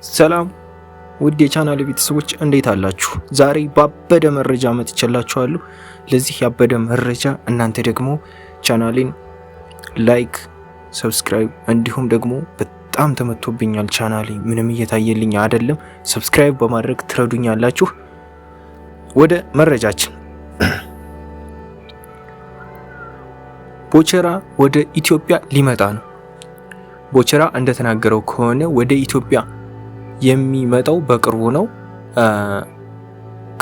ሰላም ውድ የቻናል ቤተሰቦች እንዴት አላችሁ? ዛሬ ባበደ መረጃ መጥቻላችኋለሁ። ለዚህ ያበደ መረጃ እናንተ ደግሞ ቻናሌን ላይክ፣ ሰብስክራይብ እንዲሁም ደግሞ በጣም ተመቶብኛል ቻናሌ ምንም እየታየልኝ አይደለም፣ ሰብስክራይብ በማድረግ ትረዱኛላችሁ። ወደ መረጃችን ቦቸራ ወደ ኢትዮጵያ ሊመጣ ነው። ቦቸራ እንደተናገረው ከሆነ ወደ ኢትዮጵያ የሚመጣው በቅርቡ ነው።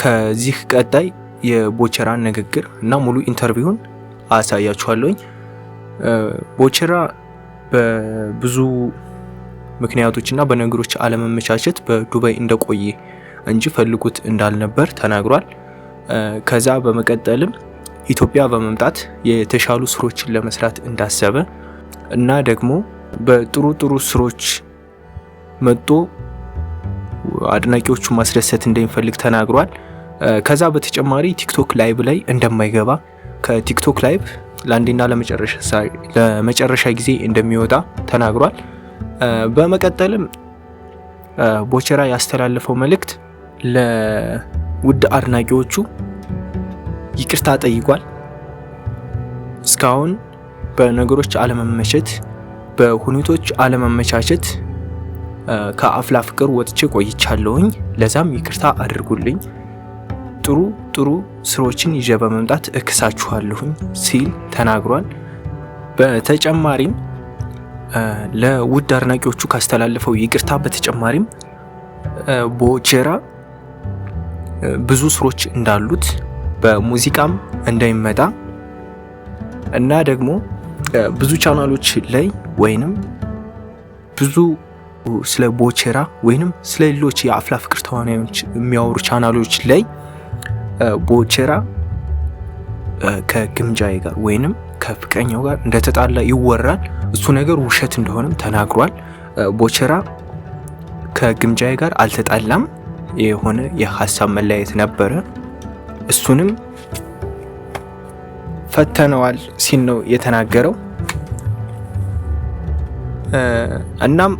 ከዚህ ቀጣይ የቦቸራን ንግግር እና ሙሉ ኢንተርቪውን አሳያችኋለሁኝ። ቦቸራ በብዙ ምክንያቶችና በነገሮች አለመመቻቸት በዱባይ እንደቆየ እንጂ ፈልጉት እንዳልነበር ተናግሯል። ከዛ በመቀጠልም ኢትዮጵያ በመምጣት የተሻሉ ስራዎችን ለመስራት እንዳሰበ እና ደግሞ በጥሩ ስራዎች መጥቶ አድናቂዎቹ ማስደሰት እንደሚፈልግ ተናግሯል። ከዛ በተጨማሪ ቲክቶክ ላይቭ ላይ እንደማይገባ ከቲክቶክ ላይቭ ለአንዴና ለመጨረሻ ጊዜ እንደሚወጣ ተናግሯል። በመቀጠልም ቦቸራ ያስተላለፈው መልእክት ለውድ አድናቂዎቹ ይቅርታ ጠይቋል። እስካሁን በነገሮች አለመመቸት፣ በሁኔቶች አለመመቻቸት ከአፍላ ፍቅር ወጥቼ ቆይቻለሁኝ። ለዛም ይቅርታ አድርጉልኝ። ጥሩ ስራዎችን ይዤ በመምጣት እክሳችኋለሁኝ ሲል ተናግሯል። በተጨማሪም ለውድ አድናቂዎቹ ካስተላለፈው ይቅርታ በተጨማሪም ቦቸራ ብዙ ስራዎች እንዳሉት በሙዚቃም እንዳይመጣ እና ደግሞ ብዙ ቻናሎች ላይ ወይንም ብዙ ስለ ቦቸራ ወይንም ስለ ሌሎች የአፍላ ፍቅር ተዋናዮች የሚያወሩ ቻናሎች ላይ ቦቸራ ከግምጃዬ ጋር ወይንም ከፍቅረኛው ጋር እንደተጣላ ይወራል። እሱ ነገር ውሸት እንደሆነም ተናግሯል። ቦቸራ ከግምጃዬ ጋር አልተጣላም፣ የሆነ የሀሳብ መለያየት ነበረ፣ እሱንም ፈተነዋል ሲል ነው የተናገረው። እናም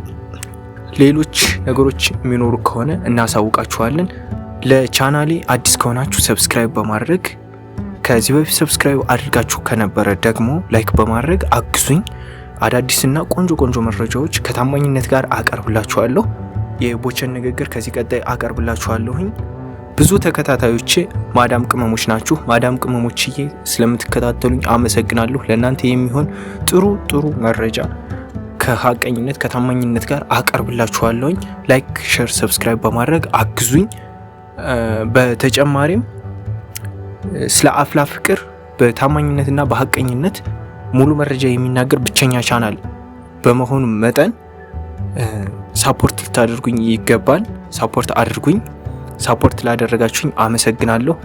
ሌሎች ነገሮች የሚኖሩ ከሆነ እናሳውቃችኋለን። ለቻናሌ አዲስ ከሆናችሁ ሰብስክራይብ በማድረግ ከዚህ በፊት ሰብስክራይብ አድርጋችሁ ከነበረ ደግሞ ላይክ በማድረግ አግዙኝ። አዳዲስና ቆንጆ መረጃዎች ከታማኝነት ጋር አቀርብላችኋለሁ። የቦቸን ንግግር ከዚህ ቀጣይ አቀርብላችኋለሁኝ። ብዙ ተከታታዮቼ ማዳም ቅመሞች ናችሁ። ማዳም ቅመሞችዬ ስለምትከታተሉኝ አመሰግናለሁ። ለእናንተ የሚሆን ጥሩ መረጃ ከሀቀኝነት ከታማኝነት ጋር አቀርብላችኋለሁኝ። ላይክ፣ ሼር፣ ሰብስክራይብ በማድረግ አግዙኝ። በተጨማሪም ስለ አፍላ ፍቅር በታማኝነትና በሀቀኝነት ሙሉ መረጃ የሚናገር ብቸኛ ቻናል በመሆኑ መጠን ሳፖርት ልታደርጉኝ ይገባል። ሳፖርት አድርጉኝ። ሳፖርት ላደረጋችሁኝ አመሰግናለሁ።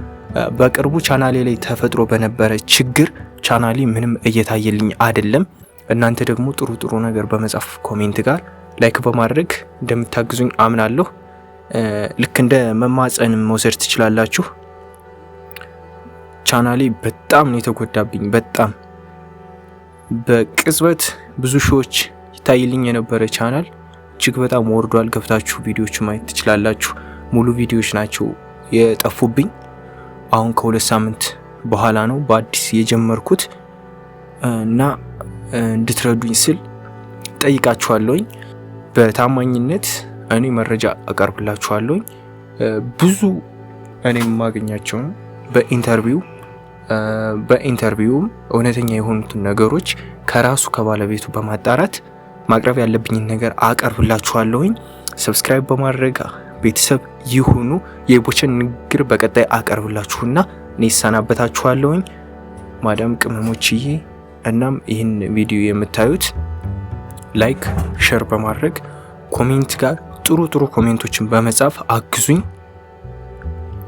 በቅርቡ ቻናሌ ላይ ተፈጥሮ በነበረ ችግር ቻናሌ ምንም እየታየልኝ አይደለም። እናንተ ደግሞ ጥሩ ነገር በመጻፍ ኮሜንት ጋር ላይክ በማድረግ እንደምታግዙኝ አምናለሁ። ልክ እንደ መማጸን መውሰድ ትችላላችሁ። ቻናሌ በጣም ነው የተጎዳብኝ። በጣም በቅጽበት ብዙ ሺዎች ይታይልኝ የነበረ ቻናል እጅግ በጣም ወርዷል። ገብታችሁ ቪዲዮዎች ማየት ትችላላችሁ። ሙሉ ቪዲዮዎች ናቸው የጠፉብኝ። አሁን ከ2 ሳምንት በኋላ ነው በአዲስ የጀመርኩት እና እንድትረዱኝ ስል ጠይቃችኋለሁኝ። በታማኝነት እኔ መረጃ አቀርብላችኋለሁኝ። ብዙ እኔ የማገኛቸውን በኢንተርቪውም እውነተኛ የሆኑትን ነገሮች ከራሱ ከባለቤቱ በማጣራት ማቅረብ ያለብኝን ነገር አቀርብላችኋለሁኝ። ሰብስክራይብ በማድረግ ቤተሰብ ይሁኑ። የቦቸን ንግግር በቀጣይ አቀርብላችሁና እኔ ሰናበታችኋለሁኝ ማዳም ቅመሞችዬ። እናም ይህን ቪዲዮ የምታዩት ላይክ፣ ሼር በማድረግ ኮሜንት ጋር ጥሩ ኮሜንቶችን በመጻፍ አግዙኝ።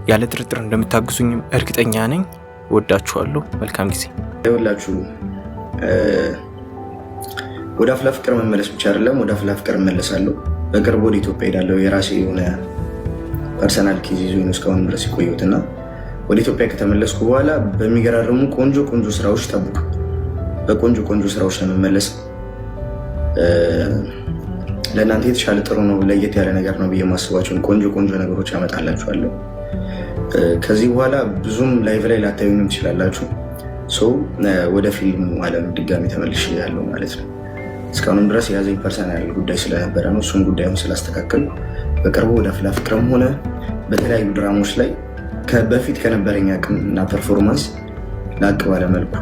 ያለ ጥርጥር እንደምታግዙኝም እርግጠኛ ነኝ። ወዳችኋለሁ። መልካም ጊዜ ይሁንላችሁ። ወደ አፍላ ፍቅር መመለስ ብቻ አይደለም፣ ወደ አፍላ ፍቅር እመለሳለሁ። በቅርቡ ወደ ኢትዮጵያ ሄዳለሁ። የራሴ የሆነ ፐርሰናል ኬዝ ይዞ ነው እስካሁን ድረስ የቆየሁትና ወደ ኢትዮጵያ ከተመለስኩ በኋላ በሚገራርሙ ቆንጆ ስራዎች ጠብቁ። በቆንጆ ስራዎች ነው የምመለስ። ለእናንተ የተሻለ ጥሩ ነው ለየት ያለ ነገር ነው ብዬ ማስባቸውን ቆንጆ ነገሮች ያመጣላችኋለሁ። ከዚህ በኋላ ብዙም ላይቭ ላይ ላታዩኝም ትችላላችሁ። ወደ ፊልሙ አለም ድጋሚ ተመልሼ ያለው ማለት ነው። እስካሁንም ድረስ የያዘኝ ፐርሰናል ጉዳይ ስለነበረ ነው። እሱም ጉዳዩን ስላስተካከሉ በቅርቡ ወደ አፍላ ፍቅርም ሆነ በተለያዩ ድራማዎች ላይ በፊት ከነበረኝ አቅም እና ፐርፎርማንስ ላቅ ባለመልኩ